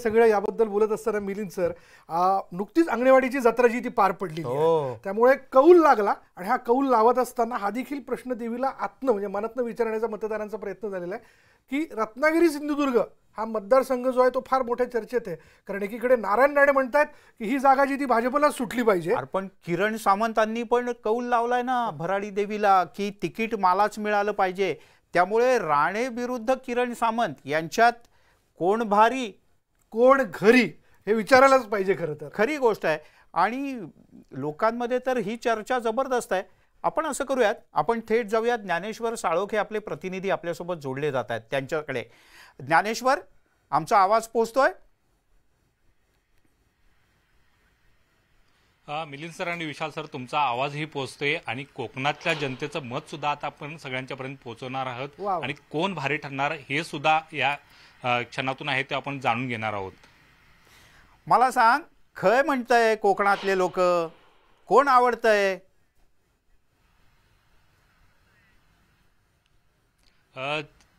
सगळं याबद्दल बोलत असताना मिलिंद सर, नुकतीच अंगणवाडीची जत्रा जी ती पार पडली, त्यामुळे कौल लागला आणि हा कौल लावत असताना हा देखील प्रश्न देवीला आत्म म्हणजे मनातनं विचारण्याचा मतदारांचा प्रयत्न झालेला आहे की रत्नागिरी सिंधुदुर्ग हा मतदारसंघ जो आहे तो फार मोठ्या चर्चेत आहे. कारण एकीकडे नारायण राणे म्हणतात की ही जागा जी ती भाजपला सुटली पाहिजे, पण किरण सामंतांनी पण कौल लावलाय ना भराडी देवीला की तिकीट मलाच मिळालं पाहिजे. त्यामुळे राणे विरुद्ध किरण सामंत यांच्यात कोण भारी कोण घरी हे विचारायलाच पाहिजे. खरं तर खरी गोष्ट आहे आणि लोकांमध्ये तर ही चर्चा जबरदस्त आहे. आपण असं करूयात, आपण थेट जाऊयात. ज्ञानेश्वर साळोखे आपले प्रतिनिधी आपल्यासोबत जोडले जात आहेत त्यांच्याकडे. ज्ञानेश्वर, आमचा आवाज पोहोचतोय? मिलिंद सर आणि विशाल सर, तुमचा आवाजही पोहोचतोय आणि कोकणातल्या जनतेचं मत सुद्धा आता आपण सगळ्यांच्या पर्यंत पोहोचवणार आहोत आणि कोण भारी ठरणार हे सुद्धा या क्षणातून आहे ते आपण जाणून घेणार आहोत. मला सांग, खय म्हणतंय कोकणातले लोक, कोण आवडतंय?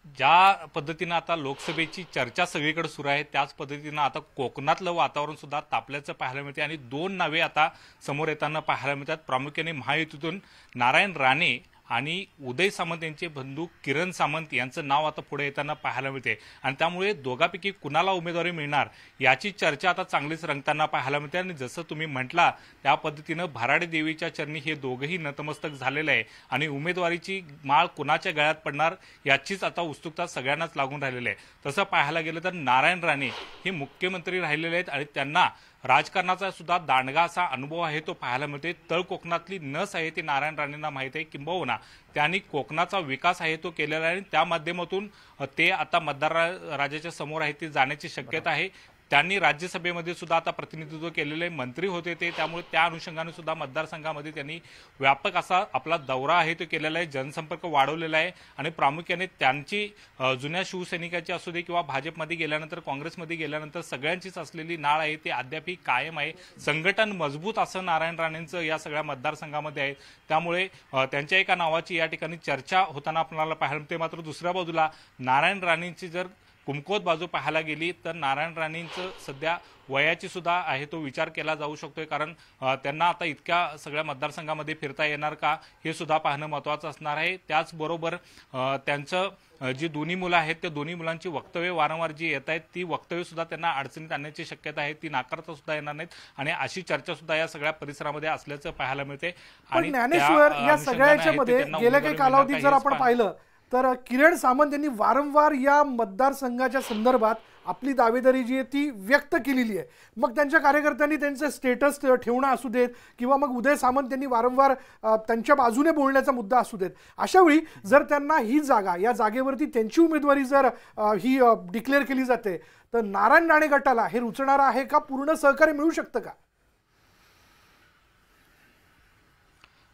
ज्या पद्धतीनं आता लोकसभेची चर्चा सगळीकडे सुरू आहे त्याच पद्धतीनं आता कोकणातलं वातावरण सुद्धा तापल्याचं पाहायला मिळते आणि दोन नावे आता समोर येताना पाहायला मिळतात. प्रामुख्याने महायुतीतून नारायण राणे आणि उदय सामंत यांचे बंधू किरण सामंत यांचं नाव आता पुढे येताना पाहायला मिळते आणि त्यामुळे दोघांपैकी कुणाला उमेदवारी मिळणार याची चर्चा आता चांगलीच रंगताना पाहायला मिळते. आणि जसं तुम्ही म्हटला त्या पद्धतीनं भराडी देवीच्या चरणी हे दोघंही नतमस्तक झालेलं आहे आणि उमेदवारीची माळ कुणाच्या गळ्यात पडणार याचीच आता उत्सुकता सगळ्यांनाच लागून राहिलेली आहे. तसं पाहायला गेलं तर नारायण राणे हे मुख्यमंत्री राहिलेले आहेत आणि त्यांना राजकारणाचा सुद्धा दांडगा असा अनुभव आहे तो पाहायला मिळते. तळ कोकणातली नस आहे ती नारायण राणेंना माहीत आहे, किंबहुना त्यांनी कोकणाचा विकास आहे तो केलेला आहे आणि त्या माध्यमातून ते आता मतदार राजाच्या समोर आहे ती जाण्याची शक्यता आहे. त्यांनी राज्यसभेमध्ये सुद्धा आता प्रतिनिधित्व केलेले मंत्री होते ते, त्यामुळे त्या अनुषंगाने सुद्धा मतदारसंघामध्ये त्यांनी व्यापक असा आपला दौरा आहे तो केलेला आहे, जनसंपर्क वाढवलेला आहे आणि प्रामुख्याने त्यांची जुन्या शिवसैनिकाची असू दे किंवा भाजपमध्ये गेल्यानंतर काँग्रेसमध्ये गेल्यानंतर सगळ्यांचीच असलेली नाळ आहे ती अद्यापही कायम आहे. संघटन मजबूत असं नारायण राणेंचं या सगळ्या मतदारसंघामध्ये आहे, त्यामुळे त्यांच्या एका नावाची या ठिकाणी चर्चा होताना आपल्याला पाहायला मिळते. मात्र दुसऱ्या बाजूला नारायण राणेंची जर कुमकुवत बाजू पाहायला गेली तर नारायण राणेंचं सध्या वयाची सुद्धा आहे तो विचार केला जाऊ शकतोय, कारण त्यांना आता इतक्या सगळ्या मतदारसंघामध्ये फिरता येणार का हे सुद्धा पाहणं महत्त्वाचं असणार आहे. त्याचबरोबर त्यांचं जी दोन्ही मुलं आहेत त्या दोन्ही मुलांची वक्तव्य वारंवार जी येत आहेत ती वक्तव्य सुद्धा त्यांना अडचणीत आणण्याची शक्यता आहे, ती नाकारता सुद्धा येणार नाहीत आणि अशी चर्चा सुद्धा या सगळ्या परिसरामध्ये असल्याचं पाहायला मिळते. आणि ज्ञानेश्वर, या सगळ्याच्यामध्ये गेल्या काही कालावधीत जर आपण पाहिलं तर किरण सामंत यांनी वारंवार या मतदारसंघाच्या संदर्भात आपली दावेदारी जी आहे ती व्यक्त केलेली आहे. मग त्यांच्या कार्यकर्त्यांनी त्यांचे स्टेटस ठेवणं असू देत किंवा मग उदय सामंत यांनी वारंवार त्यांच्या बाजूने बोलण्याचा मुद्दा असू देत, अशावेळी जर त्यांना ही जागा, या जागेवरती त्यांची उमेदवारी जर ही डिक्लेअर केली जाते तर नारायण राणे गटाला हे रुचणार आहे का? पूर्ण सहकार्य मिळू शकतं का?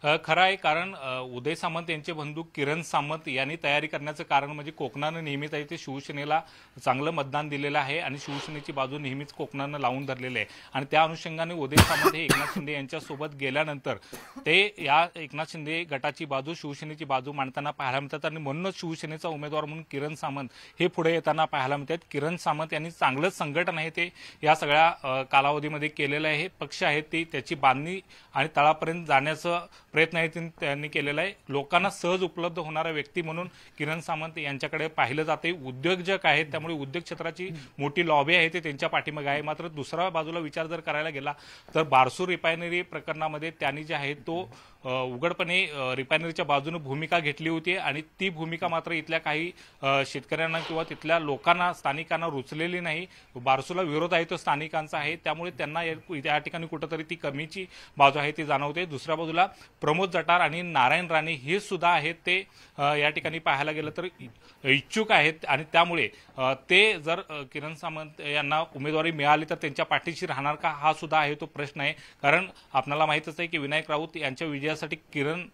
खरं आहे, कारण उदय सामंत यांचे बंधू किरण सामंत यांनी तयारी करण्याचं कारण म्हणजे कोकणानं नेहमीच आहे ते शिवसेनेला चांगलं मतदान दिलेलं आहे आणि शिवसेनेची बाजू नेहमीच कोकणानं लावून धरलेली आहे आणि त्या अनुषंगाने उदय सामंत हे एकनाथ शिंदे यांच्यासोबत गेल्यानंतर ते या एकनाथ शिंदे गटाची बाजू, शिवसेनेची बाजू मांडताना पाहायला मिळतात आणि म्हणूनच शिवसेनेचा उमेदवार म्हणून किरण सामंत हे पुढे येताना पाहायला मिळतात. किरण सामंत यांनी चांगलंच संघटन आहे ते या सगळ्या कालावधीमध्ये केलेलं आहे. पक्ष आहेत ते त्याची बांधणी आणि तळापर्यंत जाण्याचं प्रयत्न आहे त्यांनी केलेला आहे. लोकांना सहज उपलब्ध होणारा व्यक्ती म्हणून किरण सामंत यांच्याकडे पाहिलं जाते. उद्योजक आहेत त्यामुळे उद्योग क्षेत्राची मोठी लॉबी आहे ते त्यांच्या पाठीमागे आहे. मात्र दुसऱ्या बाजूला विचार जर करायला गेला तर बारसूर रिफायनरी प्रकरणामध्ये त्यांनी जे आहे तो उघडपणे रिफायनरीच्या बाजूने भूमिका घेतली होती आणि ती भूमिका मात्र इथल्या काही शेतकऱ्यांना किंवा तिथल्या लोकांना, स्थानिकांना रुचलेली नाही. बारसूला विरोध आहे तो स्थानिकांचा आहे, त्यामुळे त्यांना या ठिकाणी कुठंतरी ती कमीची बाजू आहे ती जाणवते. दुसऱ्या बाजूला प्रमोद जटार आणि नारायण राणे हे सुद्धा आहेत ते या ठिकाणी पाहायला गेलं तर इच्छुक आहेत आणि त्यामुळे ते जर किरण सामंत यांना उमेदवारी मिळाली तर त्यांच्या पाठीशी राहणार का हा सुद्धा आहे तो प्रश्न आहे. कारण आपल्याला माहितच आहे की विनायक राऊत यांच्या विजयासाठी किरण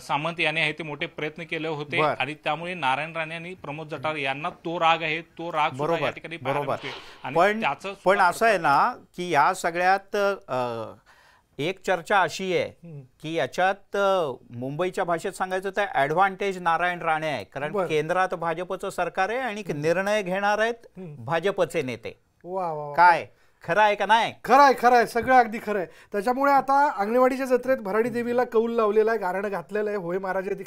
सामंत यांनी आहे ते मोठे प्रयत्न केले होते आणि त्यामुळे नारायण राणे आणि प्रमोद जटार यांना तो राग आहे, तो राग सुद्धा या ठिकाणी पण असं आहे ना की या सगळ्यात एक चर्चा अशी आहे की याच्यात मुंबईच्या भाषेत सांगायचं तर ॲडव्हान्टेज नारायण राणे आहे, कारण केंद्रात भाजपचं सरकार आहे आणि निर्णय घेणार आहेत भाजपचे नेते. वा वा. काय खरं आहे का नाही? खरं आहे सगळं अगदी खरं आहे. त्याच्यामुळे आता अंगणेवाडीच्या जत्रेत भराडी देवीला कौल लावलेला आहे, गारणं घातलेलं आहे, होय महाराज देखील